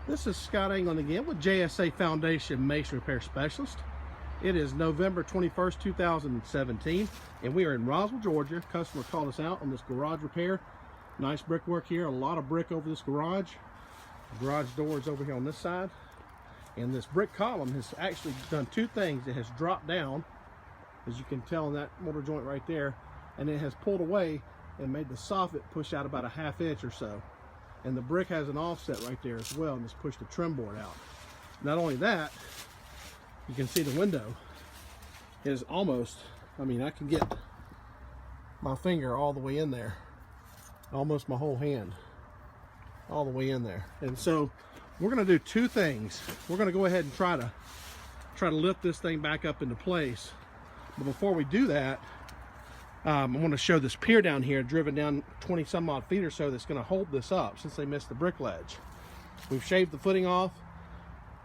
This is Scott England again with JSA Foundation Masonry Repair Specialist. It is November 21st, 2017, and we are in Roswell, Georgia. Customer called us out on this garage repair. Nice brickwork here, a lot of brick over this garage. The garage door is over here on this side. And this brick column has actually done two things. It has dropped down, as you can tell in that mortar joint right there, and it has pulled away and made the soffit push out about a ½ inch or so. And the brick has an offset right there as well, and it's pushed the trim board out. Not only that, you can see the window is almost, I mean, I can get my finger all the way in there, almost my whole hand, all the way in there. And so we're going to do two things. We're going to go ahead and try to lift this thing back up into place. But before we do that, I want to show this pier down here, driven down 20 some odd feet or so, that's going to hold this up since they missed the brick ledge. We've shaved the footing off,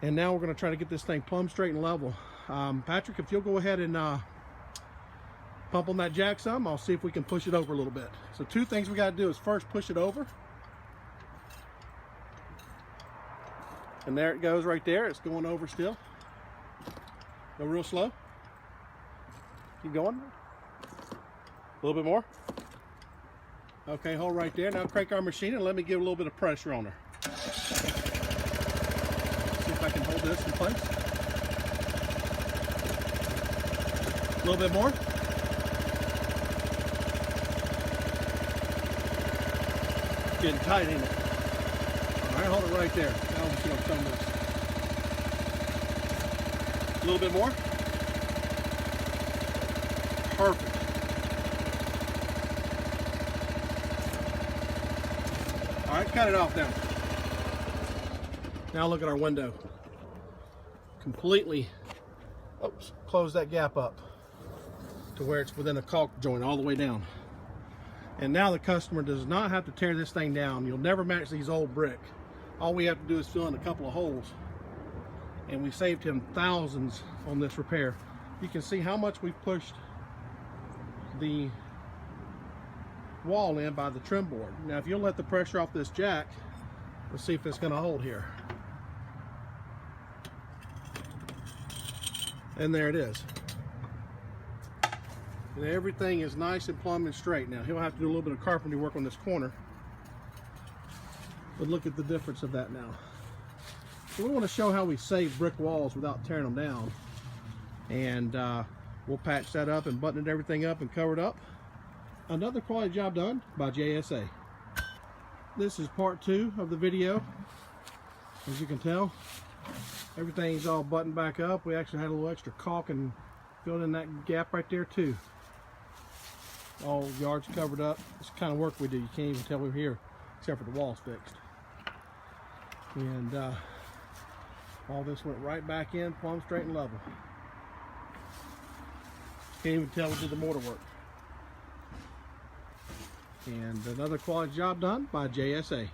and now we're going to try to get this thing plumb straight and level. Patrick, if you'll go ahead and pump on that jack some, I'll see if we can push it over a little bit. So two things we got to do is first push it over. And there it goes right there. It's going over still. Go real slow. Keep going. A little bit more. Okay, hold right there. Now crank our machine and let me give a little bit of pressure on her. See if I can hold this in place. A little bit more. Getting tight, ain't it? All right, hold it right there. Now let's see what's on this. A little bit more. Perfect. All right, cut it off now. Now look at our window. Completely, oops, close that gap up to where it's within a caulk joint all the way down. And now the customer does not have to tear this thing down. You'll never match these old brick. All we have to do is fill in a couple of holes. And we saved him thousands on this repair. You can see how much we've pushed the wall in by the trim board. Now if you'll let the pressure off this jack, let's see if it's going to hold here. And there it is. And everything is nice and plumb and straight. Now he'll have to do a little bit of carpentry work on this corner, but look at the difference of that now. So we want to show how we save brick walls without tearing them down, and we'll patch that up and button everything up and cover it up. Another quality job done by JSA. This is part 2 of the video. As you can tell, everything's all buttoned back up. We actually had a little extra caulk and filled in that gap right there too. All yards covered up. It's the kind of work we do. You can't even tell we're here, except for the walls fixed. And all this went right back in, plumb straight and level. Can't even tell we did the mortar work. And another quality job done by JSA.